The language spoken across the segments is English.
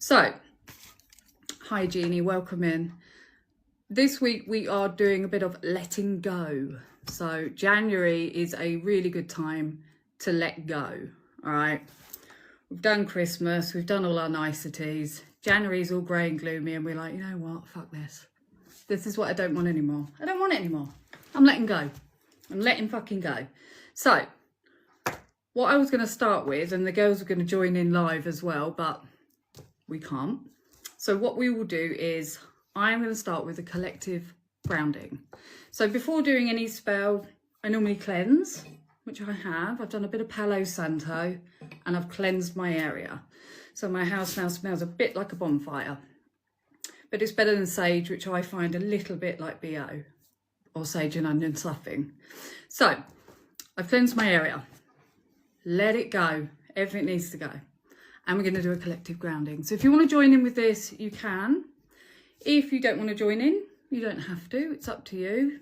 So, hi Jeannie, welcome in. This week we are doing a bit of letting go. So January is a really good time to let go, all right? We've done Christmas, we've done all our niceties. January's all grey and gloomy and we're like, you know what, fuck this. This is what I don't want anymore. I don't want it anymore. I'm letting go. I'm letting fucking go. So, what I was going to start with, and the girls are going to join in live as well, but we can't. So what we will do is I'm going to start with a collective grounding. So before doing any spell, I normally cleanse, which I have. I've done a bit of Palo Santo and I've cleansed my area. So my house now smells a bit like a bonfire, but it's better than sage, which I find a little bit like BO or sage and onion stuffing. So I've cleansed my area. Let it go. Everything needs to go. And we're going to do a collective grounding. So if you want to join in with this, you can. If you don't want to join in, you don't have to. It's up to you.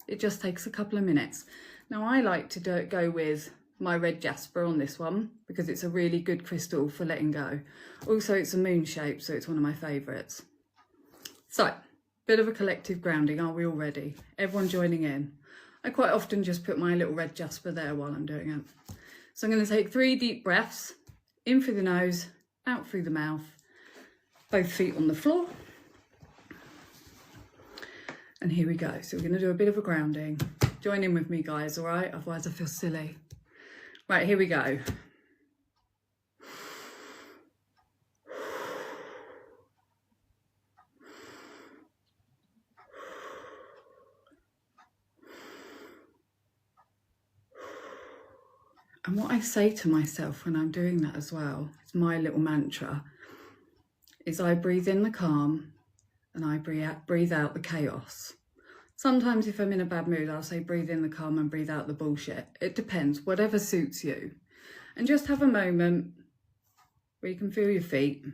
It just takes a couple of minutes. Now, I like to go with my red jasper on this one because it's a really good crystal for letting go. Also, it's a moon shape, so it's one of my favourites. So, bit of a collective grounding. Are we all ready? Everyone joining in. I quite often just put my little red jasper there while I'm doing it. So I'm going to take 3 deep breaths. In through the nose, out through the mouth, both feet on the floor. And here we go. So we're going to do a bit of a grounding. Join in with me, guys, all right? Otherwise I feel silly. Right, here we go. And what I say to myself when I'm doing that as well, it's my little mantra, is I breathe in the calm and I breathe out the chaos. Sometimes if I'm in a bad mood, I'll say breathe in the calm and breathe out the bullshit. It depends, whatever suits you. And just have a moment where you can feel your feet, you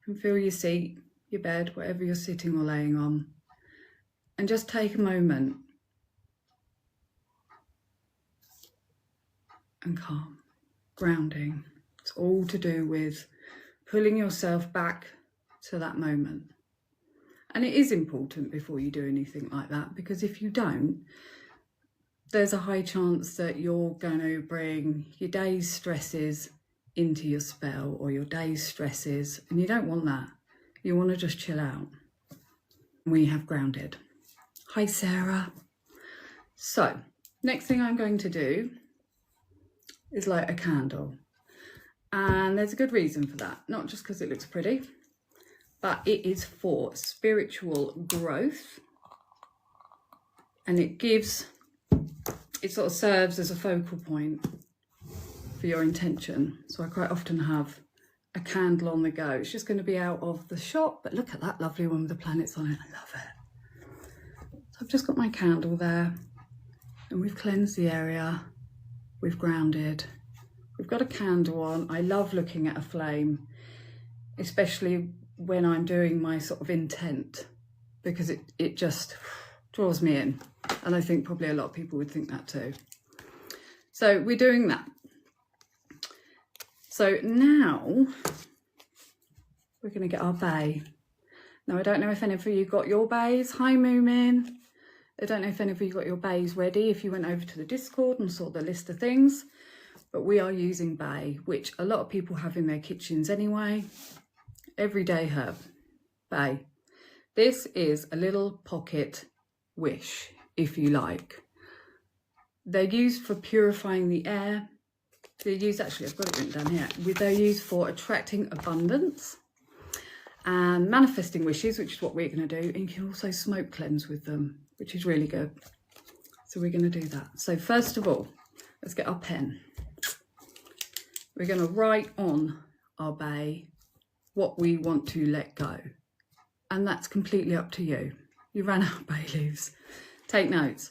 can feel your seat, your bed, whatever you're sitting or laying on. And just take a moment and calm, grounding. It's all to do with pulling yourself back to that moment. And it is important before you do anything like that, because if you don't, there's a high chance that you're going to bring your day's stresses into your spell or your day's stresses, and you don't want that. You want to just chill out. We have grounded. Hi, Sarah. So, next thing I'm going to do is light a candle. And there's a good reason for that. Not just because it looks pretty, but it is for spiritual growth. And it sort of serves as a focal point for your intention. So I quite often have a candle on the go. It's just going to be out of the shop, but look at that lovely one with the planets on it. I love it. So I've just got my candle there and we've cleansed the area. We've grounded, we've got a candle on. I love looking at a flame, especially when I'm doing my sort of intent, because it just draws me in. And I think probably a lot of people would think that too. So we're doing that. So now we're going to get our bay. Now, I don't know if any of you got your bays. Hi, Moomin. I don't know if any of you got your bays ready, if you went over to the Discord and saw the list of things, but we are using bay, which a lot of people have in their kitchens anyway. Everyday herb, bay. This is a little pocket wish, if you like. They're used for purifying the air. They're used, actually, I've got it written down here. They're used for attracting abundance and manifesting wishes, which is what we're going to do. And you can also smoke cleanse with them, which is really good. So we're going to do that. So first of all, let's get our pen. We're going to write on our bay what we want to let go. And that's completely up to you. You ran out of bay leaves. Take notes.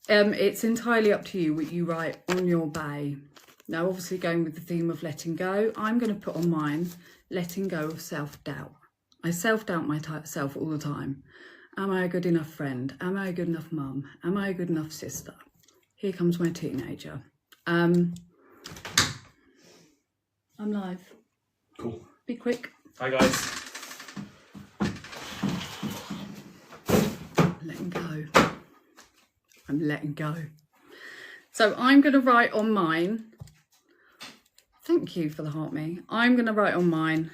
It's entirely up to you what you write on your bay. Now, obviously going with the theme of letting go, I'm going to put on mine, letting go of self-doubt. I self-doubt myself all the time. Am I a good enough friend? Am I a good enough mum? Am I a good enough sister? Here comes my teenager. I'm live. Cool. Be quick. Hi guys. Letting go. I'm letting go. So I'm going to write on mine. Thank you for the heart me. I'm going to write on mine.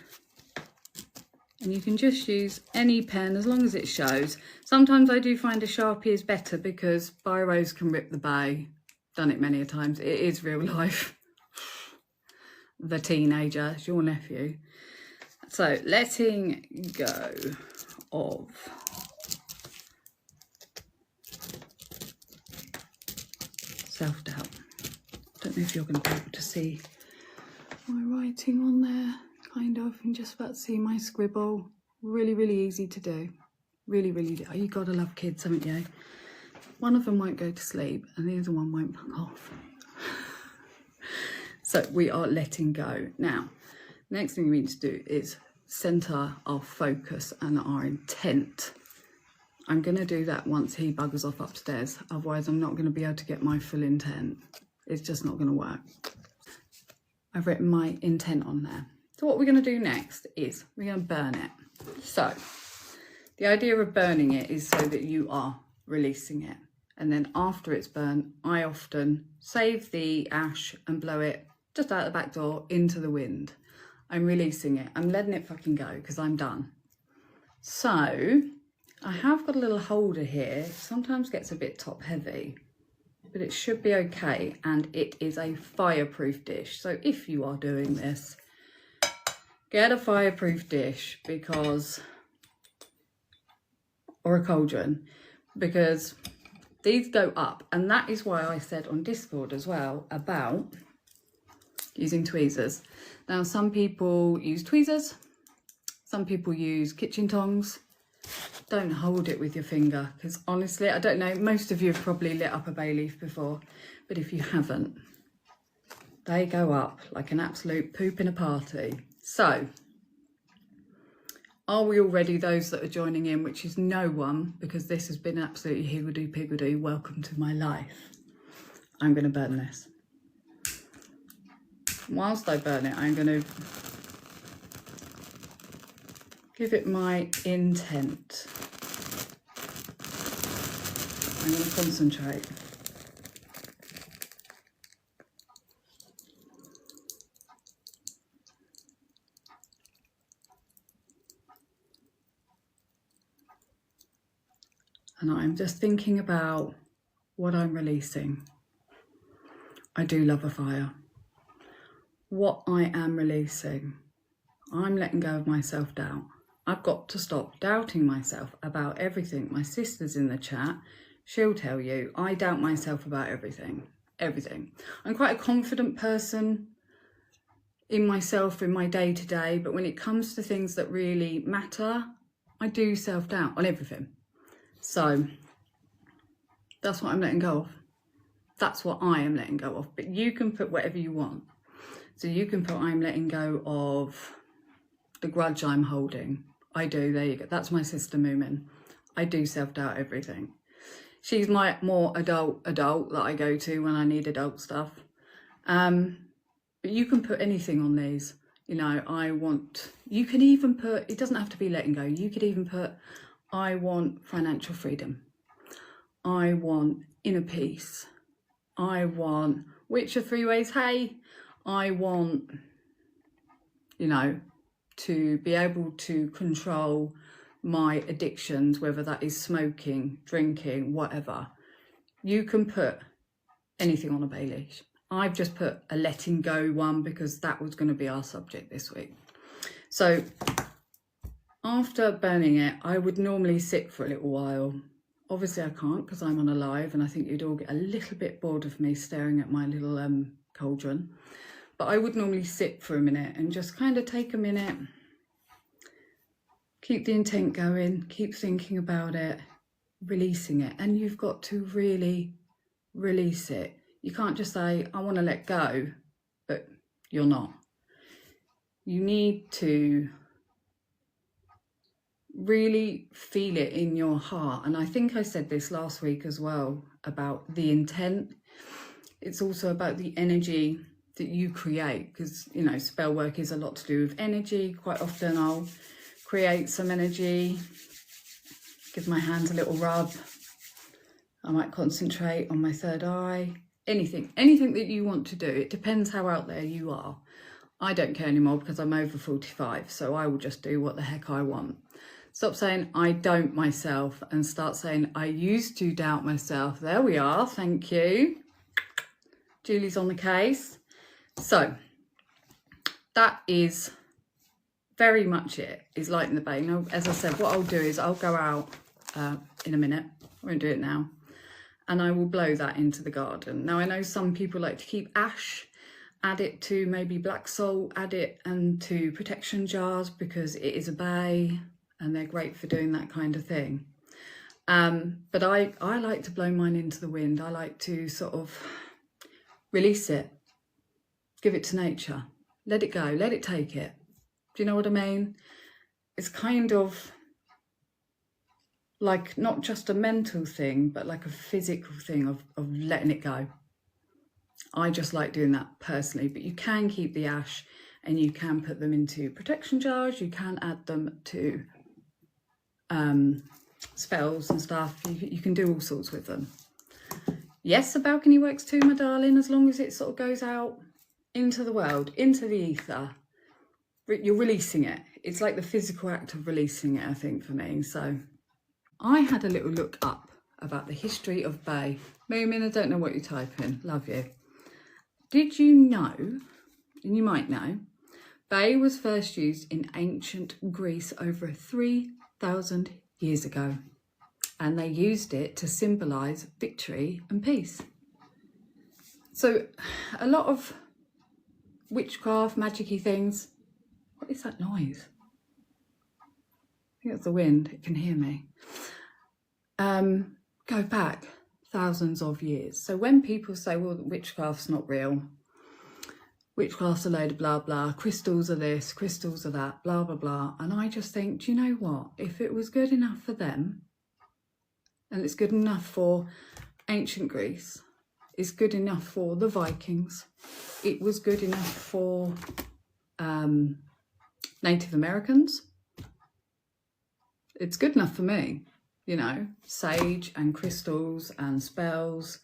And you can just use any pen as long as it shows. Sometimes I do find a Sharpie is better because biros can rip the bay. Done it many a times. It is real life. The teenager, it's your nephew. So letting go of self-doubt. Don't know if you're going to be able to see my writing on there. Kind of, and just about to see my scribble. Really, really easy to do. Really, really do. You gotta love kids, haven't you? One of them won't go to sleep and the other one won't fuck off. So we are letting go. Now, next thing we need to do is center our focus and our intent. I'm gonna do that once he buggers off upstairs. Otherwise, I'm not gonna be able to get my full intent. It's just not gonna work. I've written my intent on there. So what we're going to do next is we're going to burn it. So the idea of burning it is so that you are releasing it. And then after it's burned, I often save the ash and blow it just out the back door into the wind. I'm releasing it. I'm letting it fucking go because I'm done. So I have got a little holder here. It sometimes gets a bit top heavy, but it should be okay. And it is a fireproof dish. So if you are doing this, get a fireproof dish or a cauldron, because these go up. And that is why I said on Discord as well about using tweezers. Now, some people use tweezers, some people use kitchen tongs. Don't hold it with your finger, because honestly, I don't know, most of you have probably lit up a bay leaf before, but if you haven't, they go up like an absolute poop in a party. So, are we all ready, those that are joining in, which is no one, because this has been absolutely higgledy-piggledy, welcome to my life. I'm going to burn this. Whilst I burn it, I'm going to give it my intent. I'm going to concentrate. And I'm just thinking about what I'm releasing. I do love a fire. What I am releasing. I'm letting go of my self-doubt. I've got to stop doubting myself about everything. My sister's in the chat. She'll tell you, I doubt myself about everything. Everything. I'm quite a confident person in myself, in my day-to-day, but when it comes to things that really matter, I do self-doubt on everything. So that's what I'm letting go of. That's what I am letting go of. But you can put whatever you want. So you can put, I'm letting go of the grudge I'm holding. I do, there you go. That's my sister Moomin. I do self-doubt everything. She's my more adult that I go to when I need adult stuff. But you can put anything on these. You know, you can even put, it doesn't have to be letting go. You could even put, I want financial freedom. I want inner peace. I want, which are 3 ways, hey, I want, you know, to be able to control my addictions, whether that is smoking, drinking, whatever. You can put anything on a bay leaf. I've just put a letting go one because that was going to be our subject this week. So after burning it, I would normally sit for a little while. Obviously I can't because I'm on a live, and I think you'd all get a little bit bored of me staring at my little cauldron. But I would normally sit for a minute and just kind of take a minute, keep the intent going, keep thinking about it, releasing it. And you've got to really release it. You can't just say, I want to let go, but you're not. You need to really feel it in your heart. And I think I said this last week as well about the intent. It's also about the energy that you create, because, you know, spell work is a lot to do with energy. Quite often I'll create some energy, give my hands a little rub. I might concentrate on my third eye. Anything that you want to do. It depends how out there you are. I don't care anymore because I'm over 45, so I will just do what the heck I want. Stop saying I don't myself and start saying I used to doubt myself. There we are, thank you. Julie's on the case. So that is very much it, is lighting the bay. Now, as I said, what I'll do is I'll go out in a minute. I won't do it now. And I will blow that into the garden. Now, I know some people like to keep ash, add it to maybe black salt, add it to protection jars because it is a bay and they're great for doing that kind of thing. But I like to blow mine into the wind. I like to sort of release it, give it to nature, let it go, let it take it. Do you know what I mean? It's kind of like not just a mental thing, but like a physical thing of letting it go. I just like doing that personally, but you can keep the ash and you can put them into protection jars. You can add them to spells and stuff. You can do all sorts with them. Yes, a balcony works too, my darling, as long as it sort of goes out into the world, into the ether. You're releasing it. It's like the physical act of releasing it, I think, for me. So I had a little look up about the history of bay. Moomin, I don't know what you're typing. Love you. Did you know, and you might know, bay was first used in ancient Greece over 3,000 years ago. And they used it to symbolise victory and peace. So a lot of witchcraft, magic-y things. What is that noise? I think it's the wind, it can hear me. Go back thousands of years. So when people say, well, witchcraft's not real, witchcraft's a load of blah, blah, crystals are this, crystals are that, blah, blah, blah. And I just think, do you know what? If it was good enough for them, and it's good enough for ancient Greece, it's good enough for the Vikings, it was good enough for Native Americans, it's good enough for me. You know, sage and crystals and spells.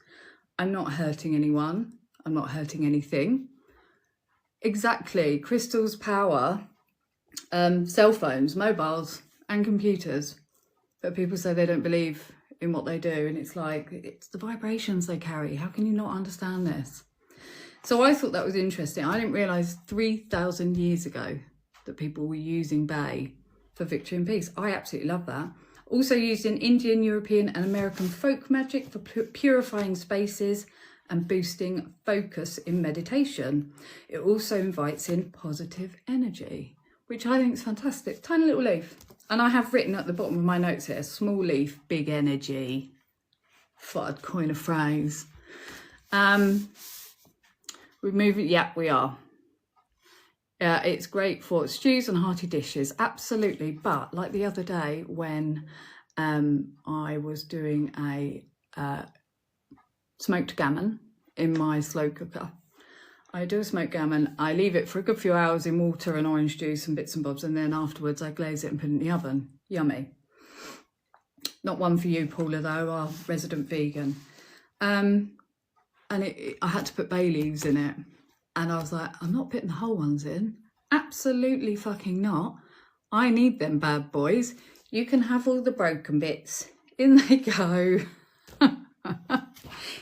I'm not hurting anyone. I'm not hurting anything. Exactly. Crystals power cell phones, mobiles and computers. But people say they don't believe in what they do. And it's like, it's the vibrations they carry. How can you not understand this? So I thought that was interesting. I didn't realise 3,000 years ago that people were using bay for victory and peace. I absolutely love that. Also used in Indian, European and American folk magic for purifying spaces and boosting focus in meditation. It also invites in positive energy, which I think is fantastic. Tiny little leaf. And I have written at the bottom of my notes here, small leaf, big energy. Thought I'd coin a phrase. We're moving, yeah, we are. It's great for stews and hearty dishes, absolutely. But like the other day when I was doing a smoked gammon in my slow cooker. I do a smoked gammon, I leave it for a good few hours in water and orange juice and bits and bobs, and then afterwards I glaze it and put it in the oven. Yummy. Not one for you, Paula, though, our resident vegan. And I had to put bay leaves in it. And I was like, I'm not putting the whole ones in. Absolutely fucking not. I need them bad boys. You can have all the broken bits. In they go.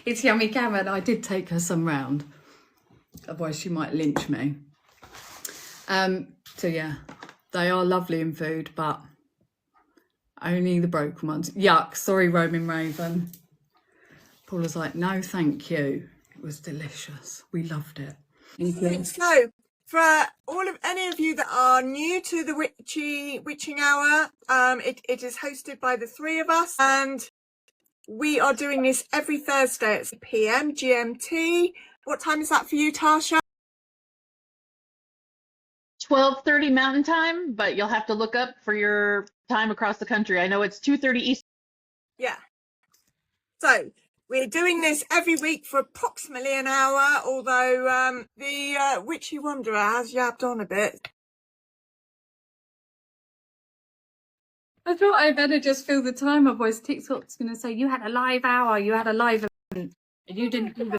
It's yummy gammon. I did take her some round. Otherwise she might lynch me. So yeah, they are lovely in food, but only the broken ones. Yuck, sorry Roman Raven. Paula's like, no thank you. It was delicious. We loved it. So, for any of you that are new to the Witching Hour, it is hosted by the three of us, and we are doing this every Thursday at 6 PM GMT. What time is that for you, Tasha? 12:30 Mountain Time, but you'll have to look up for your time across the country. I know it's 2:30 Eastern. Yeah. So, We're doing this every week for approximately an hour, although the Witchy Wanderer has yabbed on a bit. I thought I better just fill the time, otherwise TikTok's going to say, you had a live hour, you had a live event, and you didn't do the...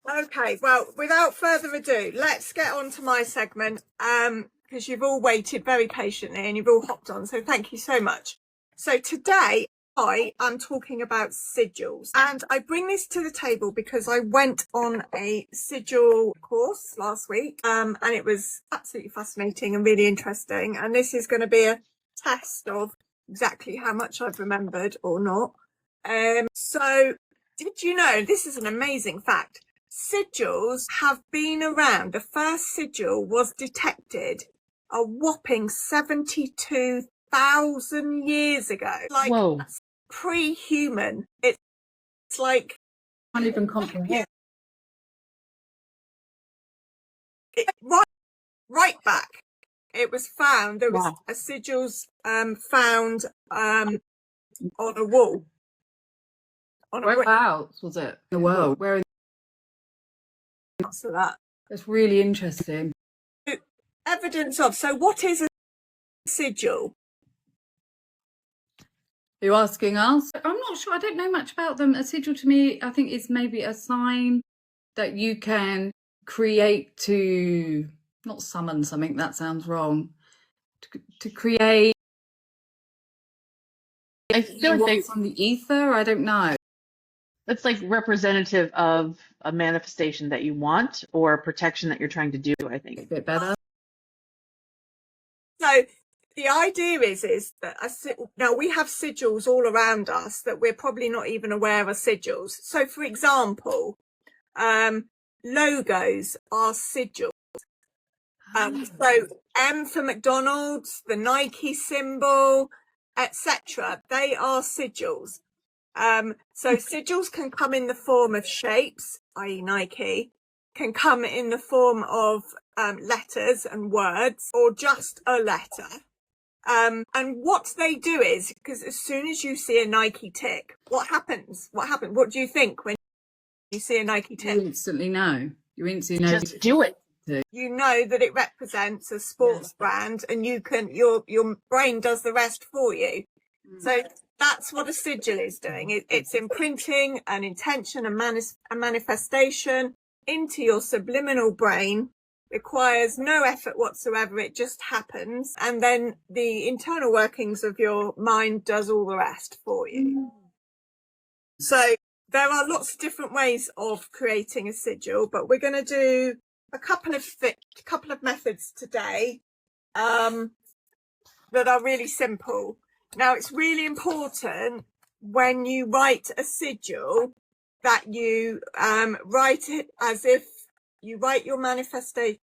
Okay, well, without further ado, let's get on to my segment, because you've all waited very patiently and you've all hopped on, so thank you so much. So today, I am talking about sigils, and I bring this to the table because I went on a sigil course last week, and it was absolutely fascinating and really interesting, and this is going to be a test of exactly how much I've remembered or not. So did you know, this is an amazing fact, sigils have been around. The first sigil was detected a whopping 72,000 years ago. Like, Whoa. that's pre-human. It's like, I can't even comprehend. right back. It was found, there was Wow. a sigils found on a wall. On a brick. Whereabouts was it? The world. Where? So that. That's really interesting. Evidence of, so what is a sigil? You're asking us? I'm not sure. I don't know much about them. A sigil to me, I think, is maybe a sign that you can create to, not summon something, that sounds wrong, to create I feel like from the ether. I don't know. that's like representative of a manifestation that you want or protection that you're trying to do, I A think. bit better. So the idea is that now we have sigils all around us that we're probably not even aware are sigils. So for example, logos are sigils. So M for McDonald's, the Nike symbol, etc. They are sigils. So sigils can come in the form of shapes, i.e. Nike, can come in the form of letters and words, or just a letter. And what they do is, because as soon as you see a Nike tick, what happens? What do you think when you see a Nike tick? You instantly know. You instantly know. Just do it. You know that it represents a sports brand, and you can your brain does the rest for you. So that's what a sigil is doing. It's imprinting an intention, a manifestation into your subliminal brain. Requires no effort whatsoever. It just happens, and then the internal workings of your mind does all the rest for you. So there are lots of different ways of creating a sigil, but we're going to do a couple of methods today that are really simple. Now, it's really important when you write a sigil that you write it as if you write your manifestation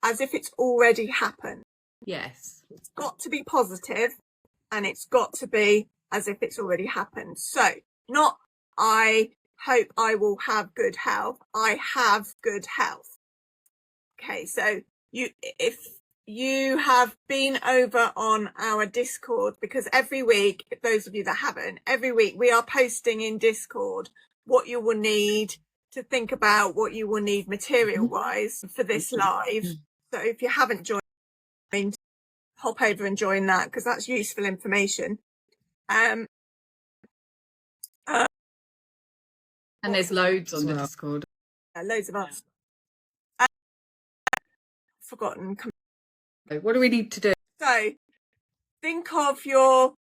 as if it's already happened. Yes. It's got to be positive, and it's got to be as if it's already happened. So, not I hope I will have good health. I have good health. Okay, so if you have been over on our Discord, because every week, those of you that haven't, every week we are posting in Discord what you will need to think about, what you will need material wise for this live. So if you haven't joined, hop over and join that, because that's useful information. And there's loads on the Discord. Loads of us. Forgotten. What do we need to do? So think of your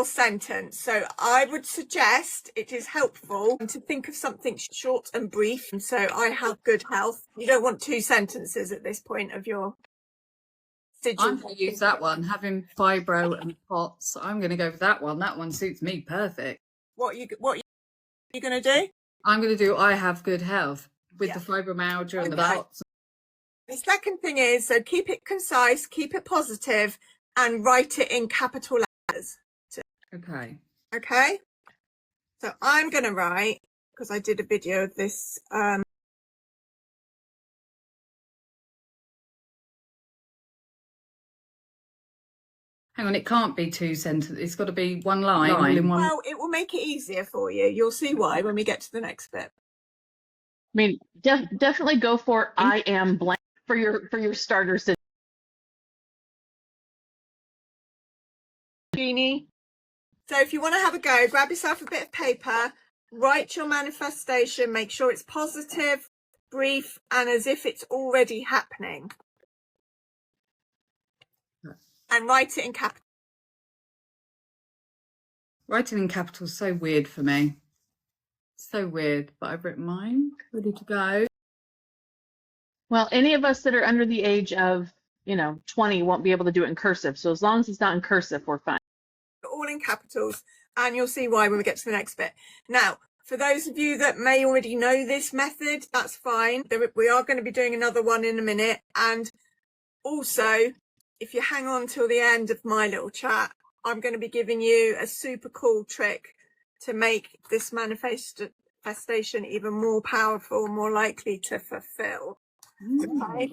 sentence. So I would suggest it is helpful to think of something short and brief. And so I have good health. You don't want two sentences at this point of your sigil. I'm going to use that one, having fibro and POTS. I'm going to go with that one. That one suits me perfect. What are you going to do? I'm going to do I have good health with the fibromyalgia and the POTS. The second thing is, so keep it concise, keep it positive, and write it in capital letters. Okay. Okay? So I'm going to write, because I did a video of this, Hang on, it can't be 2 sentences. It's got to be one line. All in one. Well, it will make it easier for you. You'll see why when we get to the next bit. I mean, definitely go for I am blank for your starter sentence. Jeannie. So if you want to have a go, grab yourself a bit of paper, write your manifestation, make sure it's positive, brief, and as if it's already happening. And write it in capital. Writing in capital is so weird for me. So weird, but I've written mine. Ready to go. Well, any of us that are under the age of, 20 won't be able to do it in cursive. So as long as it's not in cursive, we're fine. All in capitals, and you'll see why when we get to the next bit. Now, for those of you that may already know this method, that's fine. We are going to be doing another one in a minute. And also, if you hang on till the end of my little chat, I'm going to be giving you a super cool trick to make this manifestation even more powerful, more likely to fulfill. Okay.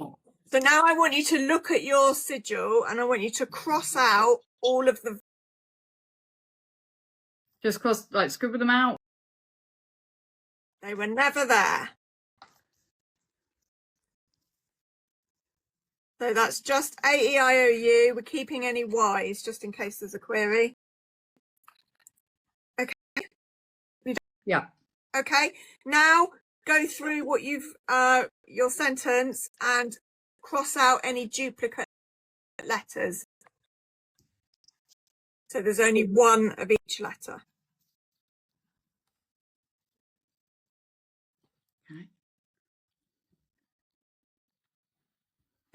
So now I want you to look at your sigil and I want you to cross out all of the... Just cross, like scribble them out. They were never there. So that's just A-E-I-O-U. We're keeping any Y's just in case there's a query. Okay. Yeah. Okay. Now go through what you've your sentence and cross out any duplicate letters. So there's only one of each letter.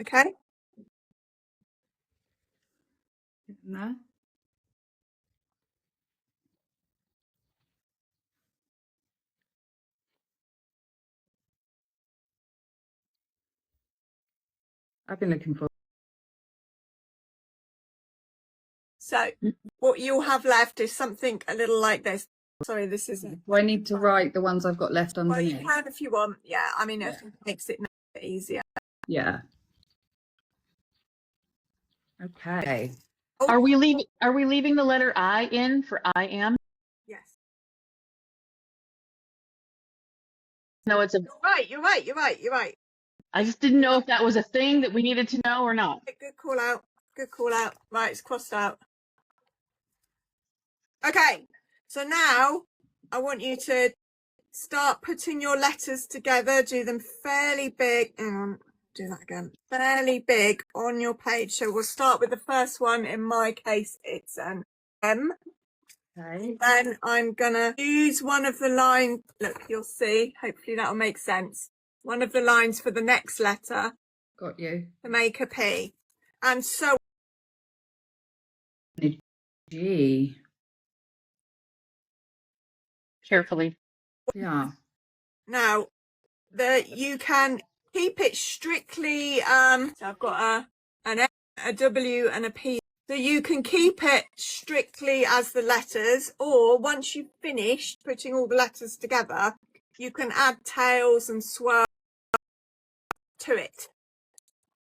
Okay. No. I've been looking for. So what you'll have left is something a little like this. Sorry, this isn't. Do I need to write the ones I've got left Well, underneath? you can if you want. Yeah, I mean, it makes it a bit easier. Yeah. Okay. Are we leaving the letter I in for I am? Yes. No, it's a. You're right. I just didn't know if that was a thing that we needed to know or not. Good call out. Right, it's crossed out. Okay, so now I want you to start putting your letters together. Do them fairly big. Hang on, do that again. Fairly big on your page. So we'll start with the first one. In my case, it's an M. Okay. Then I'm gonna use one of the lines. Look, you'll see. Hopefully that'll make sense. One of the lines for the next letter. Got you. To make a P. And so. G. Carefully. Yeah. Now, you can keep it strictly. So I've got an A, a W, and a P. So you can keep it strictly as the letters, or once you've finished putting all the letters together, you can add tails and swirl to it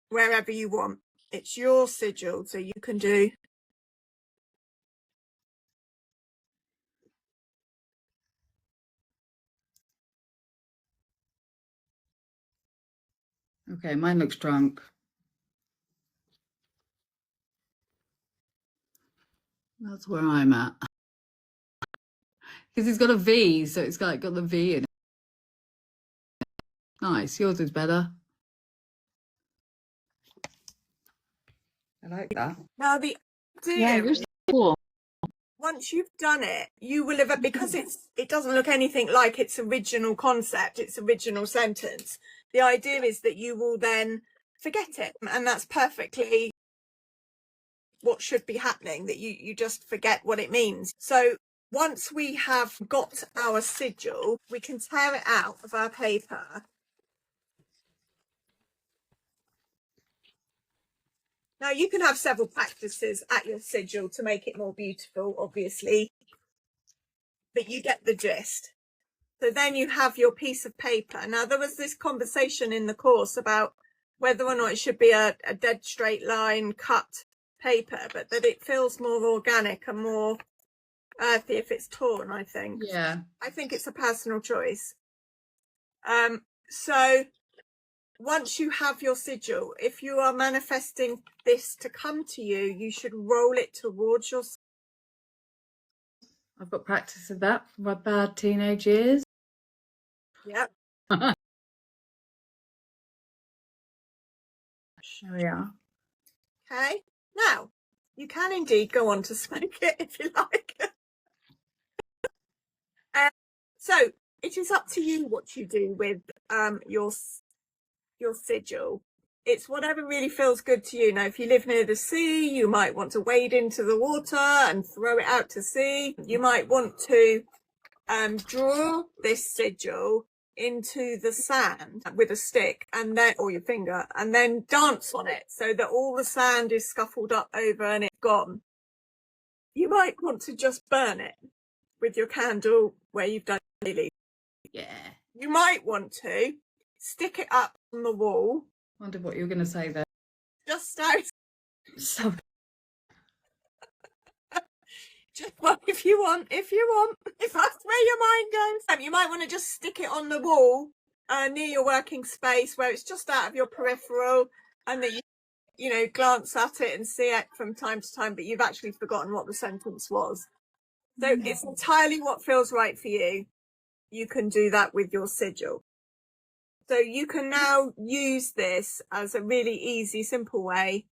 wherever you want. It's your sigil, so you can do. Okay, mine looks drunk. That's where I'm at. Because it's got a V, so it's got the V in it. Nice, yours is better. I like that. Now the Yeah, you're cool. once you've done it, you will have, because it doesn't look anything like its original concept, its original sentence. The idea is that you will then forget it, and that's perfectly what should be happening, that you just forget what it means. So once we have got our sigil, we can tear it out of our paper. Now you can have several practices at your sigil to make it more beautiful, obviously, but you get the gist. So then you have your piece of paper. Now there was this conversation in the course about whether or not it should be a dead straight line cut paper, but that it feels more organic and more earthy if it's torn, I think. Yeah. I think it's a personal choice. So once you have your sigil, if you are manifesting this to come to you, you should roll it towards your. I've got practice of that from my bad teenage years. Yep. There we are. Okay. Now, you can indeed go on to smoke it if you like. So it is up to you what you do with your sigil. It's whatever really feels good to you. Now, if you live near the sea, you might want to wade into the water and throw it out to sea. You might want to draw this sigil into the sand with a stick and then, or your finger, and then dance on it so that all the sand is scuffled up over and it's gone. You might want to just burn it with your candle where you've done daily. Yeah. You might want to stick it up on the wall. Wondered what you were going to say there. Just out. So Just, well, if you want, if that's where your mind goes. You might want to just stick it on the wall near your working space where it's just out of your peripheral, and that you know, glance at it and see it from time to time, but you've actually forgotten what the sentence was. So it's entirely what feels right for you. You can do that with your sigil. So you can now use this as a really easy, simple way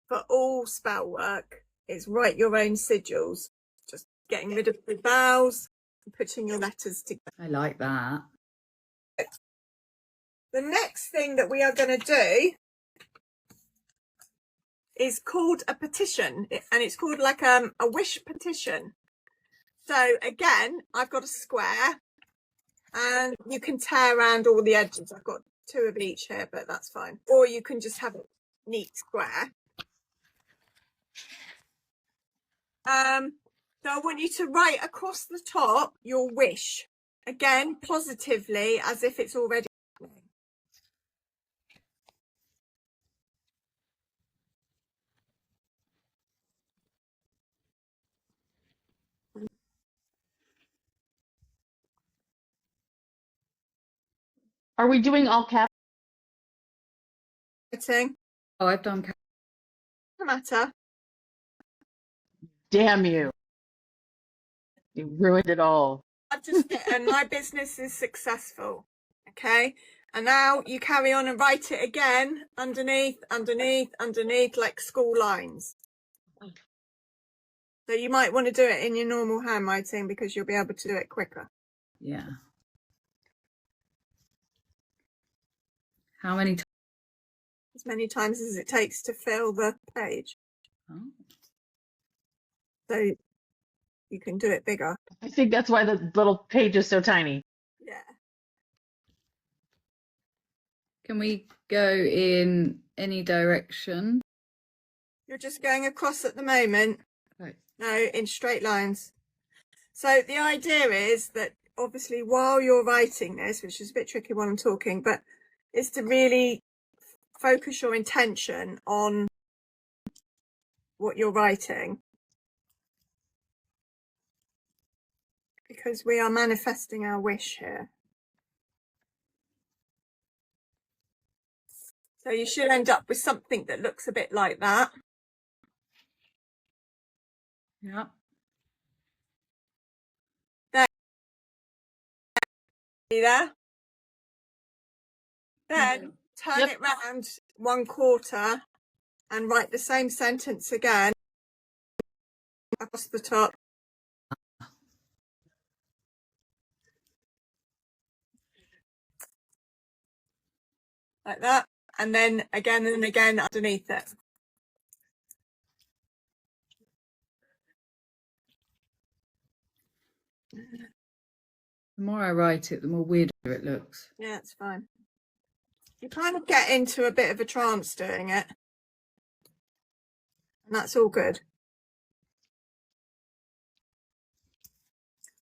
for all spell work is write your own sigils. Just getting rid of the vowels and putting your letters together. I like that. The next thing that we are going to do is called a petition, and it's called like a wish petition. So again, I've got a square, and you can tear around all the edges. I've got 2 of each here, but that's fine. Or you can just have a neat square. So I want you to write across the top your wish, again positively, as if it's already happening. Are we doing all caps? Doesn't Oh, I've done. matter. Damn you. You ruined it all. I've just and my business is successful. Okay. And now you carry on and write it again underneath, like school lines. So you might want to do it in your normal handwriting because you'll be able to do it quicker. Yeah. How many times? As many times as it takes to fill the page. Oh. So you can do it bigger. I think that's why the little page is so tiny. Yeah. Can we go in any direction? You're just going across at the moment. Right. No, in straight lines. So the idea is that obviously while you're writing this, which is a bit tricky while I'm talking, but is to really focus your intention on what you're writing. Because we are manifesting our wish here. So you should end up with something that looks a bit like that. Yeah. See there? Then turn Yep. it round 1/4 and write the same sentence again across the top. Like that. And then again and again underneath it. The more I write it, the more weirder it looks. Yeah, it's fine. You kind of get into a bit of a trance doing it. And that's all good.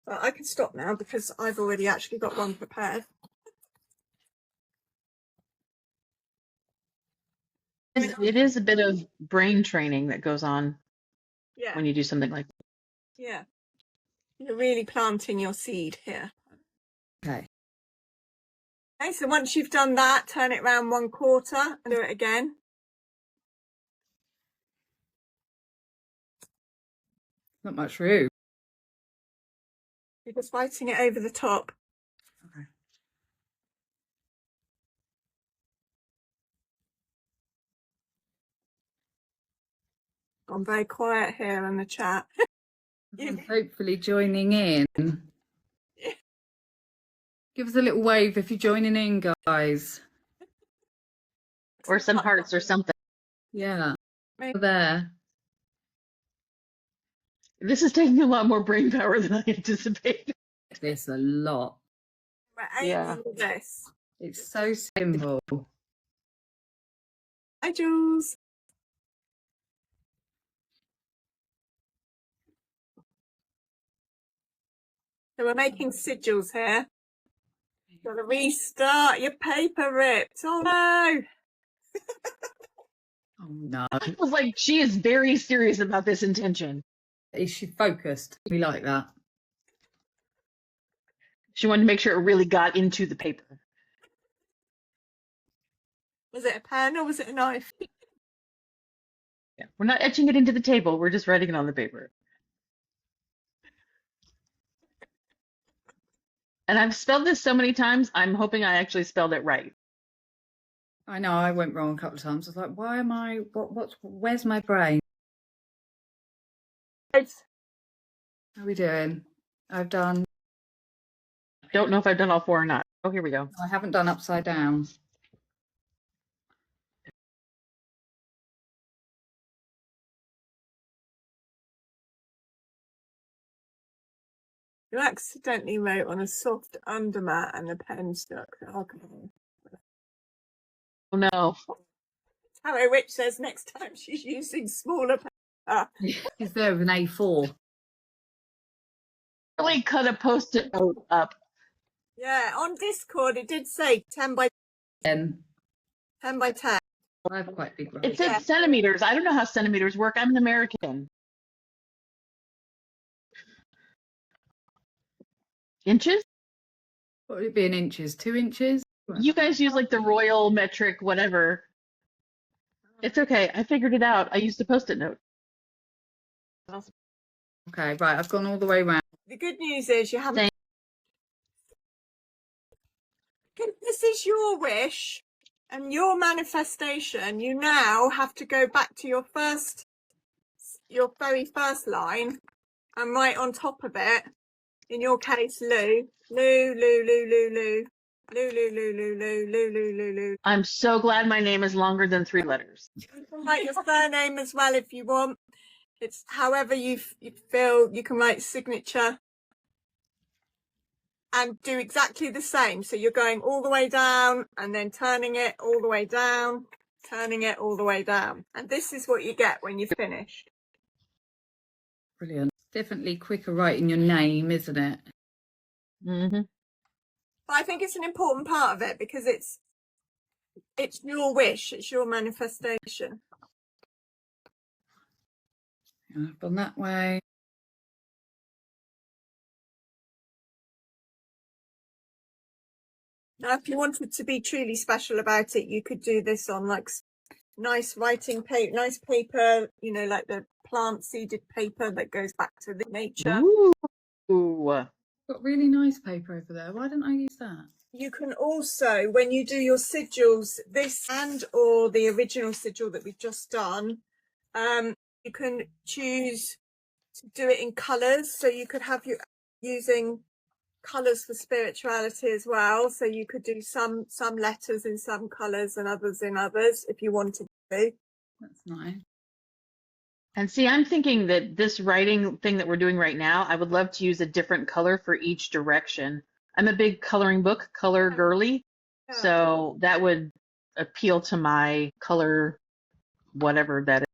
Well, I can stop now because I've already actually got one prepared. It is a bit of brain training that goes on Yeah, when you do something like that. yeah. You're really planting your seed here. Okay. Okay, so once you've done that, turn it around 1/4 and do it again. Not much room. You're just writing it over the top. Okay. I'm very quiet here in the chat. Everyone's hopefully joining in. Give us a little wave if you're joining in, guys. Or some hearts or something. Yeah. There. This is taking a lot more brain power than I anticipated. This a lot. We're aiming Yeah. for this. It's so simple. Hi, Jules. So we're making sigils here. Got to restart your paper ripped. Oh no! Oh no. I was like, she is very serious about this intention. Is she focused? We like that. She wanted to make sure it really got into the paper. Was it a pen or was it a knife? Yeah. We're not etching it into the table. We're just writing it on the paper. And I've spelled this so many times, I'm hoping I actually spelled it right. I know I went wrong a couple of times. I was like, why am I, where's my brain? Right. How are we doing? I've done, Don't know if I've done all 4 or not. Oh, here we go. I haven't done upside down. You accidentally wrote on a soft undermat and the pen stuck. Okay. Oh no. Tarot Witch says next time she's using smaller paper. Is there an A4? Really cut a post-it note up. Yeah, on Discord it did say 10 by 10 by 10. I have quite big It said Yeah. centimeters. I don't know how centimeters work. I'm an American. Inches? What would it be in inches? 2 inches? You guys use like the royal metric, whatever. It's okay. I figured it out. I used a post-it note. Okay, right. I've gone all the way around. The good news is you haven't. Thank- This is your wish and your manifestation. You now have to go back to your very first line and write on top of it, in your case, Lou, Lou, Lou, Lou, Lou, Lou, Lou, Lou, Lou, Lou, Lou, Lou, Lou, Lou, Lou. I'm so glad my name is longer than 3 letters. You can write your surname as well if you want. It's however you feel. You can write signature and do exactly the same. So you're going all the way down and then turning it all the way down, turning it all the way down. And this is what you get when you're finished. Brilliant. Definitely quicker writing your name, isn't it? Mm-hmm. But I think it's an important part of it because it's your wish, it's your manifestation. I've gone that way. Now, if you wanted to be truly special about it, you could do this on like nice writing paper, nice paper, you know, like the plant seeded paper that goes back to the nature. Ooh. Got really nice paper over there. Why didn't I use that? You can also, when you do your sigils, this and or the original sigil that we've just done, you can choose to do it in colours. So you could have you using colours for spirituality as well. So you could do some letters in some colours and others in others if you wanted to. That's nice. And see, I'm thinking that this writing thing that we're doing right now, I would love to use a different color for each direction. I'm a big coloring book, color girly. Yeah. So that would appeal to my color, whatever that is.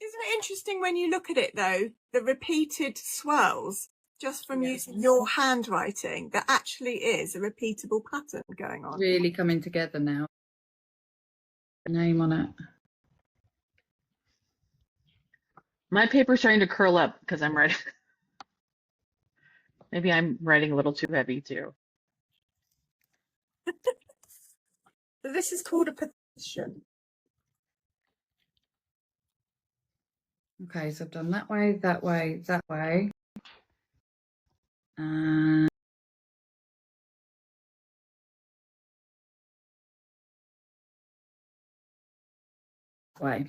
Isn't it interesting when you look at it though, the repeated swirls just from using your handwriting, there actually is a repeatable pattern going on. Really coming together now. name on it. My paper's starting to curl up because I'm writing. Maybe I'm writing a little too heavy too. So this is called a petition. Okay, so I've done that way, that way, that way. And way.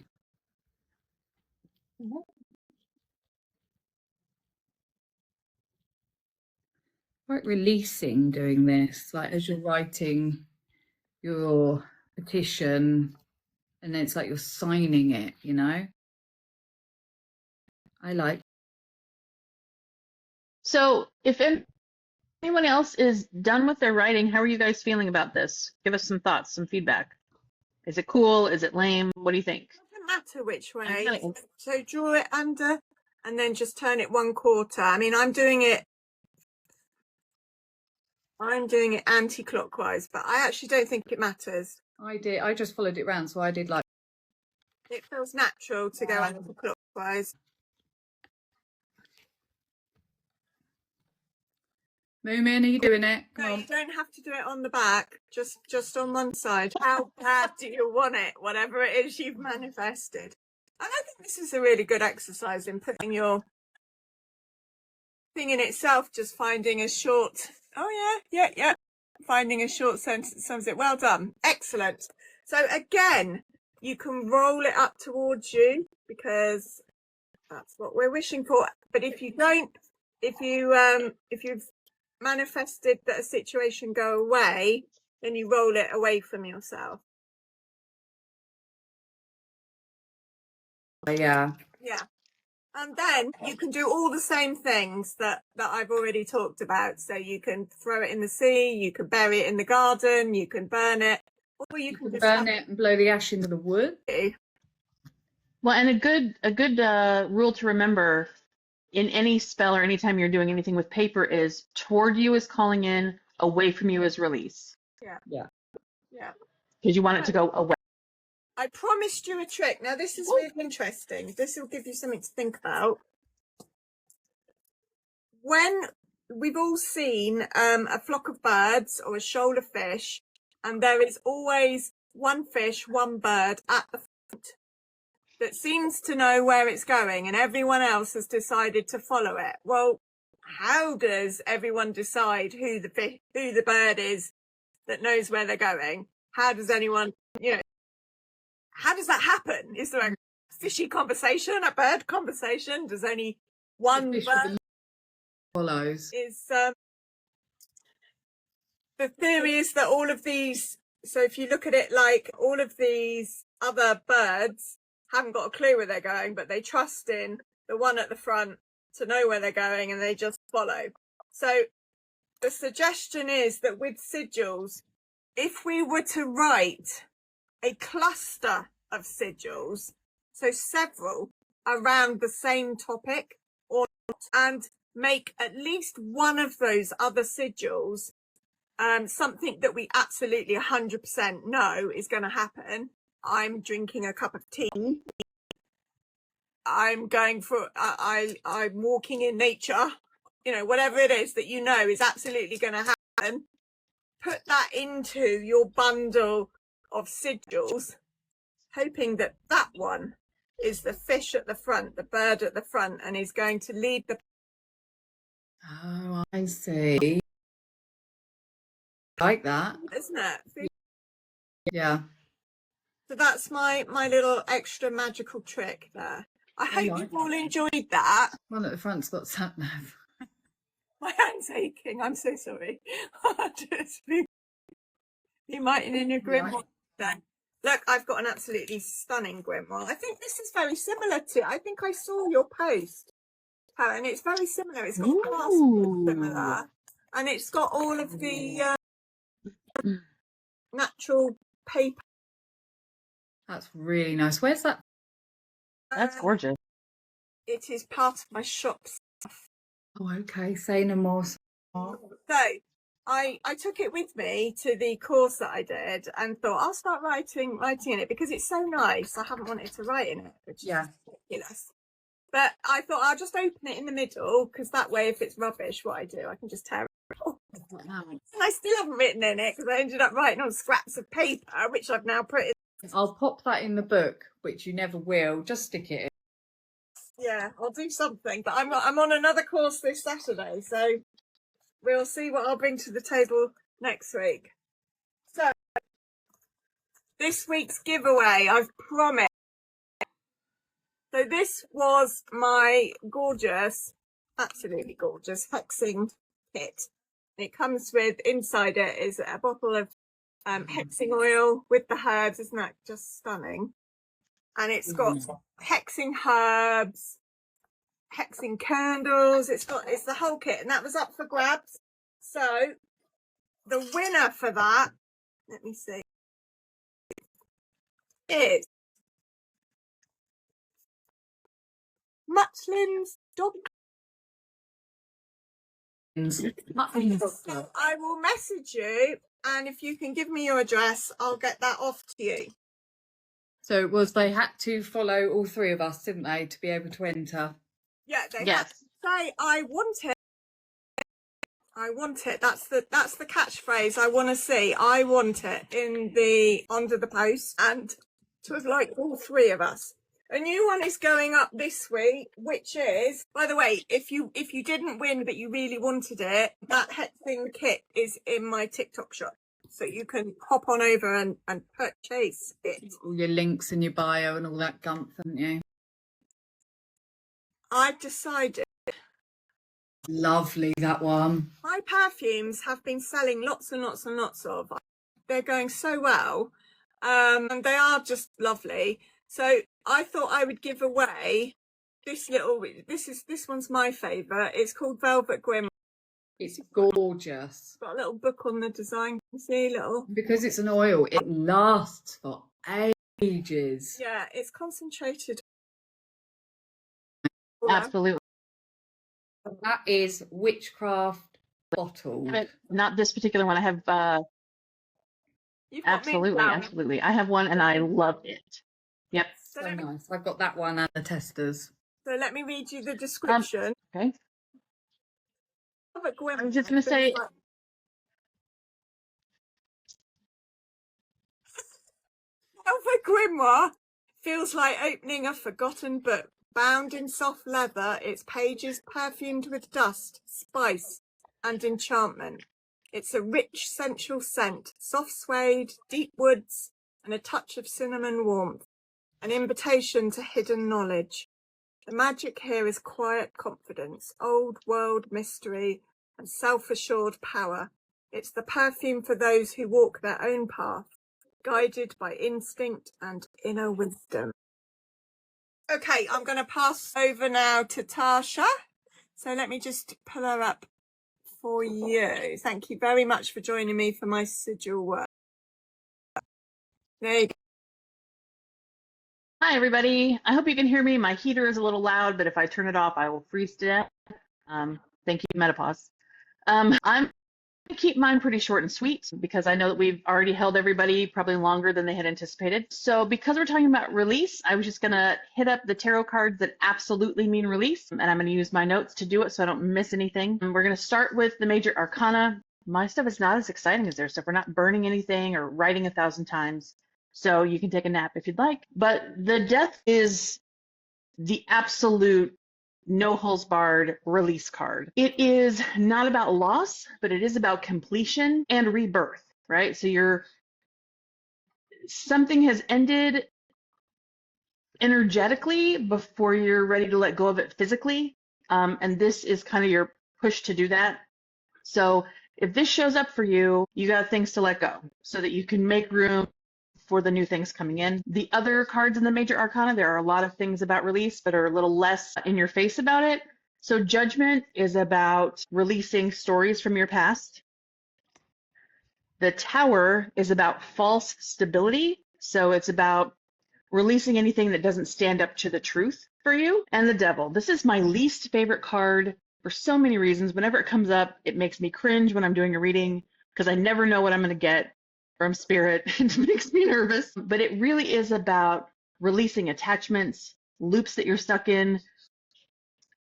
Quite releasing doing this, like as you're writing your petition and then it's like you're signing it, you know? I like. So if anyone else is done with their writing, how are you guys feeling about this? Give us some thoughts, some feedback. Is it cool? Is it lame? What do you think? It doesn't matter which way. Okay. So draw it under and then just turn it 1/4. I mean, I'm doing it anti-clockwise, but I actually don't think it matters. I just followed it round, so I did like. It feels natural to go anti-clockwise. Moomin, are you doing it? Come No, on. you don't have to do it on the back, just on one side. How bad do you want it? Whatever it is you've manifested. And I think this is a really good exercise in putting your thing in itself, just finding a short, finding a short sentence sums it. Well done. Excellent. So again, you can roll it up towards you because that's what we're wishing for. But if you don't, if you've manifested that a situation go away, then you roll it away from yourself. Yeah. Yeah. And then you can do all the same things that I've already talked about. So you can throw it in the sea, you can bury it in the garden, you can burn it, or you can just burn it and blow the ash into the wood. Well, and a good rule to remember in any spell or anytime you're doing anything with paper is toward you is calling in, away from you is release. Yeah. Yeah. Yeah. Because you want it to go away. I promised you a trick. Now, this is really interesting. This will give you something to think about. When we've all seen a flock of birds or a shoal of fish, and there is always one fish, one bird at the front that seems to know where it's going, and everyone else has decided to follow it. Well, how does everyone decide who the bird is that knows where they're going? How does anyone, how does that happen? Is there a fishy conversation, a bird conversation? Does only one bird follows? The theory is that all of these, so if you look at it like all of these other birds haven't got a clue where they're going, but they trust in the one at the front to know where they're going and they just follow. So the suggestion is that with sigils, if we were to write a cluster of sigils, so several around the same topic, or and make at least one of those other sigils something that we absolutely 100% know is going to happen. I'm drinking a cup of tea. I'm going for, I'm walking in nature. Whatever it is that you know is absolutely going to happen. Put that into your bundle of sigils, hoping that that one is the fish at the front, the bird at the front, and is going to lead the... Oh, I see. Like that, isn't it? Yeah. So that's my little extra magical trick there. I hope you've all enjoyed that. One at the front's got sat nav. My hand's aching. I'm so sorry. You might in your grimoire then. Look, I've got an absolutely stunning grimoire. I think this is very similar to. I think I saw your post, and it's very similar. It's got clasps similar, and it's got all of the natural paper. That's really nice. Where's that? That's gorgeous. It is part of my shop stuff. Oh, okay. Say no more. So I took it with me to the course that I did and thought I'll start writing in it because it's so nice. I haven't wanted to write in it, which is ridiculous. But I thought I'll just open it in the middle because that way, if it's rubbish, what I do, I can just tear it off. And I still haven't written in it because I ended up writing on scraps of paper, which I've now put in. I'll pop that in the book, which you never will. Just stick it in. Yeah, I'll do something. But I'm on another course this Saturday, so we'll see what I'll bring to the table next week. So this week's giveaway, I've promised. So this was my gorgeous, absolutely gorgeous hexing kit. It comes with, inside it is a bottle of hexing oil with the herbs. Isn't that just stunning? And it's got hexing herbs, hexing candles. It's the whole kit, and that was up for grabs. So the winner for that, let me see, is Muchlin's dog. I will message you, and if you can give me your address, I'll get that off to you. So it was, they had to follow all three of us, didn't they, to be able to enter? Yeah, they had to say, I want it. I want it. That's the catchphrase. I want to see. I want it under the post, and it was like all three of us. A new one is going up this week, which is, by the way, if you didn't win but you really wanted it, that hexing kit is in my TikTok shop. So you can hop on over and purchase it. All your links in your bio and all that gumph, haven't you? I've decided. Lovely, that one. My perfumes have been selling lots and lots and lots of. They're going so well. And they are just lovely. So I thought I would give away this one's my favourite. It's called Velvet Grim. It's gorgeous. It's got a little book on the design. You see, little. Because it's an oil, it lasts for ages. Yeah, it's concentrated. Absolutely. That is Witchcraft Bottle. Not this particular one. I have absolutely. I have one and I love it. Yep. So nice. I've got that one and the testers. So let me read you the description. Okay. I was just going to say. Velvet Grimoire feels like opening a forgotten book. Bound in soft leather, its pages perfumed with dust, spice, and enchantment. It's a rich, sensual scent, soft suede, deep woods, and a touch of cinnamon warmth. An invitation to hidden knowledge. The magic here is quiet confidence, old world mystery, and self-assured power. It's the perfume for those who walk their own path, guided by instinct and inner wisdom. Okay, I'm going to pass over now to Tasha. So let me just pull her up for you. Thank you very much for joining me for my sigil work. There you go. Hi, everybody. I hope you can hear me. My heater is a little loud, but if I turn it off, I will freeze to death. Thank you, Menopause. I'm going to keep mine pretty short and sweet because I know that we've already held everybody probably longer than they had anticipated. So because we're talking about release, I was just going to hit up the tarot cards that absolutely mean release, and I'm going to use my notes to do it so I don't miss anything. And we're going to start with the major arcana. My stuff is not as exciting as their stuff. We're not burning anything or writing 1,000 times. So you can take a nap if you'd like. But the death is the absolute no holes barred release card. It is not about loss, but it is about completion and rebirth, right? So something has ended energetically before you're ready to let go of it physically. And this is kind of your push to do that. So if this shows up for you, you got things to let go so that you can make room for the new things coming in. The other cards in the major arcana, there are a lot of things about release, but are a little less in your face about it. So Judgment is about releasing stories from your past. The Tower is about false stability. So it's about releasing anything that doesn't stand up to the truth for you. And the Devil. This is my least favorite card for so many reasons. Whenever it comes up, it makes me cringe when I'm doing a reading because I never know what I'm going to get from spirit. It makes me nervous. But it really is about releasing attachments, loops that you're stuck in.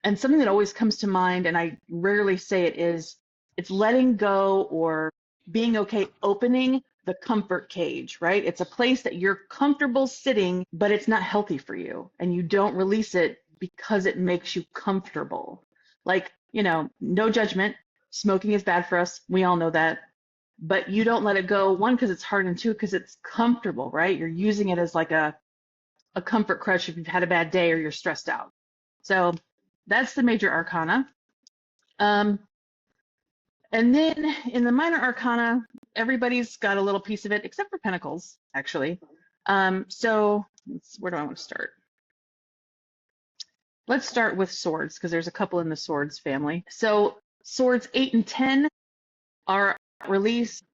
And something that always comes to mind, and I rarely say it, is it's letting go or being okay, opening the comfort cage, right? It's a place that you're comfortable sitting, but it's not healthy for you. And you don't release it because it makes you comfortable. Like, no judgment. Smoking is bad for us. We all know that. But you don't let it go, one, because it's hard, and two, because it's comfortable, right? You're using it as like a comfort crutch if you've had a bad day or you're stressed out. So that's the major arcana. And then in the minor arcana, everybody's got a little piece of it, except for Pentacles, actually. So where do I want to start? Let's start with Swords, because there's a couple in the Swords family. So Swords 8 and 10 are released.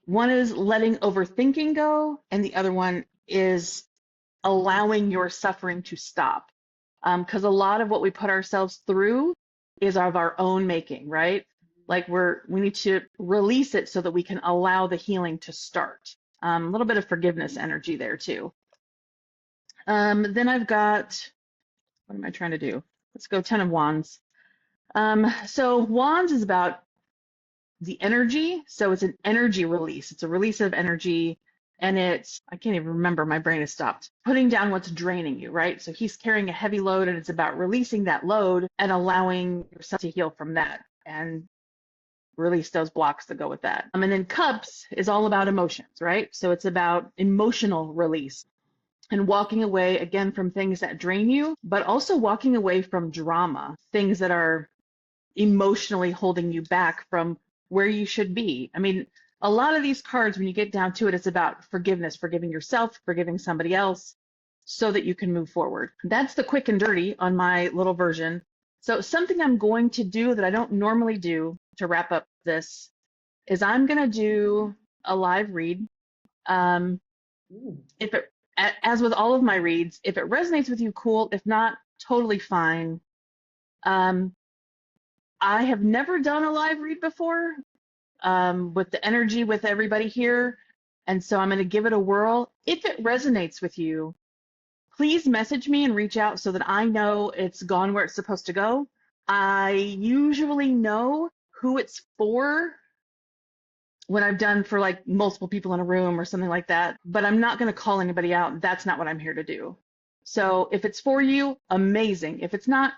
One is letting overthinking go, and the other one is allowing your suffering to stop. Because a lot of what we put ourselves through is of our own making, right? Like we need to release it so that we can allow the healing to start. A little bit of forgiveness energy there too. Then I've got, what am I trying to do? Let's go 10 of Wands. So Wands is about the energy. So it's an energy release. It's a release of energy. And I can't even remember, my brain has stopped. Putting down what's draining you, right? So he's carrying a heavy load, and it's about releasing that load and allowing yourself to heal from that and release those blocks that go with that. And then Cups is all about emotions, right? So it's about emotional release and walking away, again, from things that drain you, but also walking away from drama, things that are emotionally holding you back from where you should be. I mean, a lot of these cards, when you get down to it, it's about forgiveness, forgiving yourself, forgiving somebody else, so that you can move forward. That's the quick and dirty on my little version. So something I'm going to do that I don't normally do to wrap up this is I'm going to do a live read. If it, as with all of my reads, if it resonates with you, cool. If not, totally fine. I have never done a live read before. With the energy with everybody here. And so I'm going to give it a whirl. If it resonates with you, please message me and reach out so that I know it's gone where it's supposed to go. I usually know who it's for when I've done for like multiple people in a room or something like that, but I'm not going to call anybody out. That's not what I'm here to do. So if it's for you, amazing. If it's not,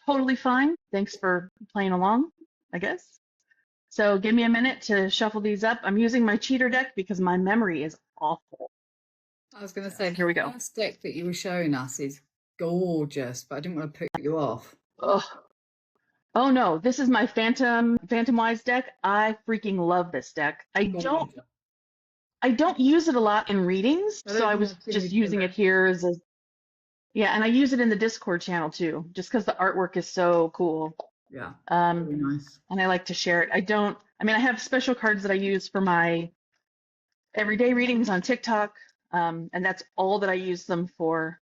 totally fine. Thanks for playing along, I guess. So give me a minute to shuffle these up. I'm using my cheater deck because my memory is awful. I was going to say, here we go. The first deck that you were showing us is gorgeous, but I didn't want to put you off. Oh no, this is my Phantom Wise deck. I freaking love this deck. I don't use it a lot in readings, so I was just using it here as a, yeah, and I use it in the Discord channel too, just because the artwork is so cool. Yeah, very nice. And I like to share it. I have special cards that I use for my everyday readings on TikTok, and that's all that I use them for.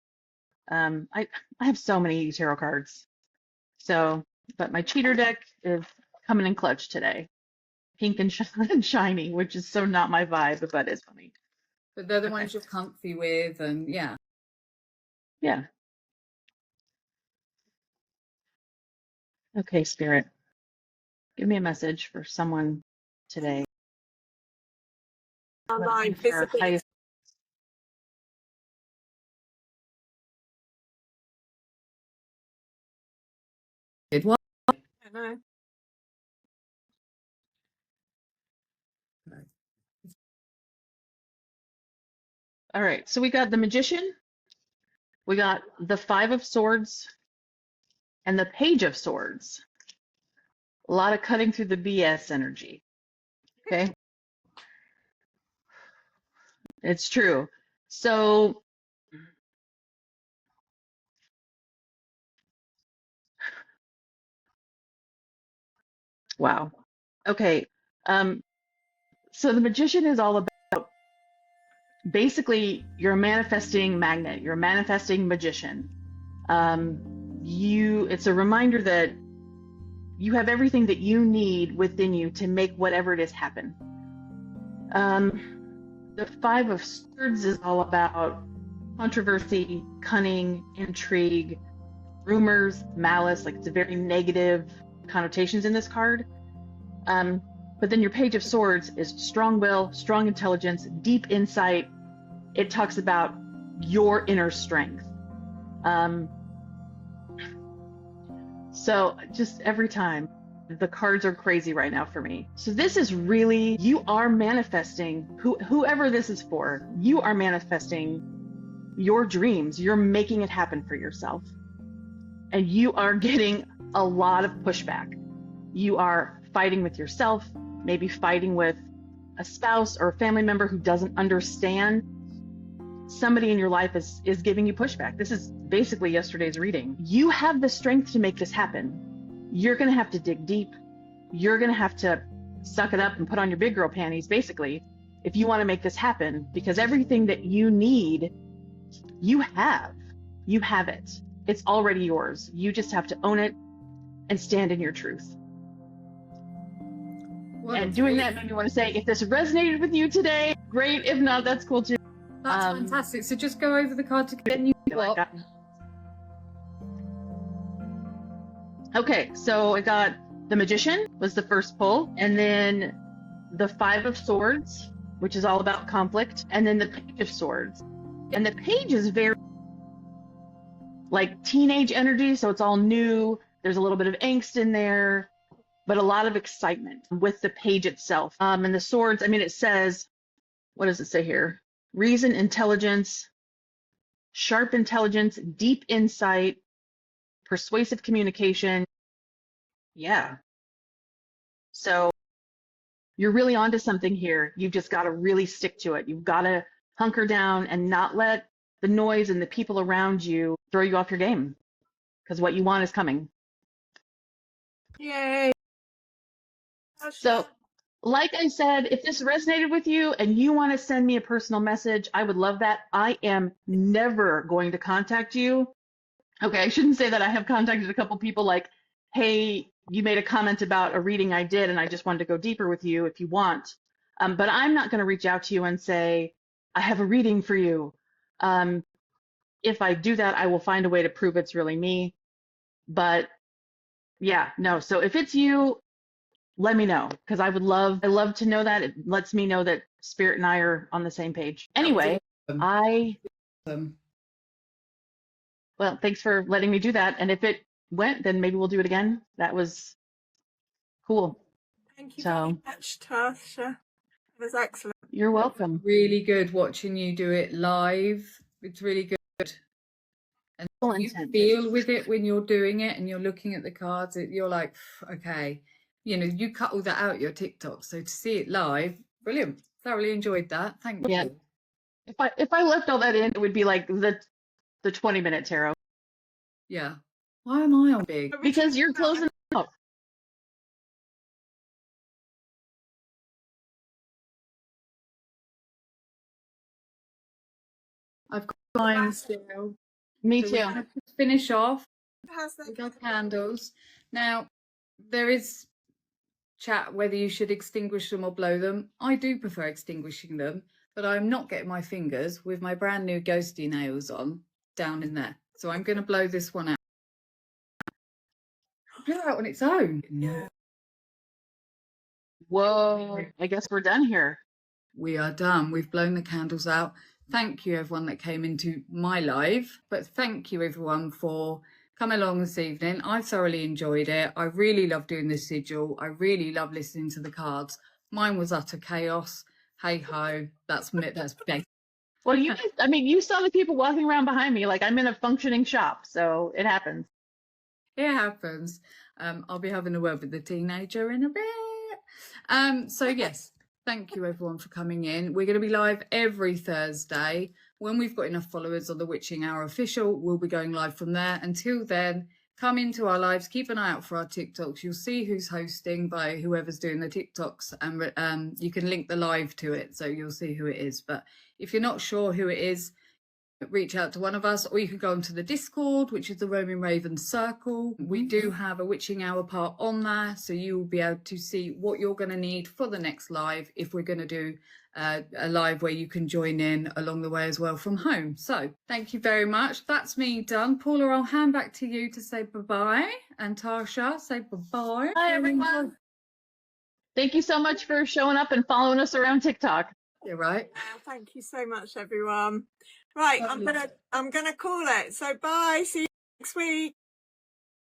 I have so many tarot cards. So, but my cheater deck is coming in clutch today. Pink and shiny, which is so not my vibe, but it's funny. But they're the ones you're comfy with, and yeah. Yeah. Okay, Spirit. Give me a message for someone today. Online visibility. What? I know. All right, so we got the Magician, we got the Five of Swords, and the Page of Swords. A lot of cutting through the BS energy. Okay. It's true. So wow. Okay. So the Magician is all about, basically, you're a manifesting magnet. You're a manifesting magician. it's a reminder that you have everything that you need within you to make whatever it is happen. The Five of Swords is all about controversy, cunning, intrigue, rumors, malice. Like, it's a very negative connotations in this card. But then your Page of Swords is strong will, strong intelligence, deep insight. It talks about your inner strength. So just every time, the cards are crazy right now for me. So this is really, you are manifesting, whoever this is for, you are manifesting your dreams. You're making it happen for yourself. And you are getting a lot of pushback. You are fighting with yourself, maybe fighting with a spouse or a family member who doesn't understand. Somebody in your life is giving you pushback. This is basically yesterday's reading. You have the strength to make this happen. You're going to have to dig deep. You're going to have to suck it up and put on your big girl panties, basically, if you want to make this happen, because everything that you need, you have. You have it. It's already yours. You just have to own it and stand in your truth. Well, and doing that made me want to say, if this resonated with you today, great. If not, that's cool too. That's fantastic. So just go over the card to get you what? Okay, so I got the Magician was the first pull, and then the Five of Swords, which is all about conflict, and then the Page of Swords. And the Page is very like teenage energy, so it's all new. There's a little bit of angst in there, but a lot of excitement with the Page itself. And the Swords, I mean, it says, what does it say here? Reason, intelligence, sharp intelligence, deep insight, persuasive communication. Yeah. So you're really onto something here. You've just got to really stick to it. You've got to hunker down and not let the noise and the people around you throw you off your game, because what you want is coming. Yay. So, like I said, if this resonated with you and you want to send me a personal message, I would love that. I am never going to contact you. Okay, I shouldn't say that. I have contacted a couple people like, hey, you made a comment about a reading I did and I just wanted to go deeper with you if you want. But I'm not going to reach out to you and say, I have a reading for you. If I do that, I will find a way to prove it's really me. But yeah, no. So if it's you, let me know, because I love to know that. It lets me know that Spirit and I are on the same page. Anyway, well, thanks for letting me do that. And if it went, then maybe we'll do it again. That was cool. Thank you very much, Tasha. It was excellent. You're welcome. Really good watching you do it live. It's really good. And you feel with it when you're doing it and you're looking at the cards, you're like, okay, you know, you cut all that out your TikTok. So to see it live, brilliant. Thoroughly enjoyed that. Thank you. If I left all that in, it would be like the 20-minute tarot. Yeah. Why am I on big? Because you're closing up. I've got mine still. Me so too. We're gonna finish off. How's that? We got candles. Now, there is chat whether you should extinguish them or blow them. I do prefer extinguishing them, but I'm not getting my fingers with my brand new ghosty nails on down in there. So I'm going to blow this one out. Blow out on its own. No. Whoa, I guess we're done here. We are done. We've blown the candles out. Thank you, everyone that came into my live. But thank you, everyone, for coming along this evening. I thoroughly enjoyed it. I really love doing the sigil. I really love listening to the cards. Mine was utter chaos. Hey ho, that's best. Well, you saw the people walking around behind me. Like, I'm in a functioning shop, so it happens. It happens. I'll be having a word with the teenager in a bit. So yes, thank you everyone for coming in. We're going to be live every Thursday. When we've got enough followers on the Witching Hour official, we'll be going live from there. Until then, come into our lives. Keep an eye out for our TikToks. You'll see who's hosting by whoever's doing the TikToks, and you can link the live to it, so you'll see who it is. But if you're not sure who it is, reach out to one of us, or you can go onto the Discord, which is the Roaming Raven Circle. We do have a witching hour part on there, so you will be able to see what you're going to need for the next live, if we're going to do a live where you can join in along the way as well from home. So thank you very much. That's me done. Paula, I'll hand back to you to say bye-bye, and Tasha, say bye-bye. Bye, everyone. Thank you so much for showing up and following us around TikTok. You're right. Thank you so much, everyone. Right, I'm gonna call it. So bye. See you next week.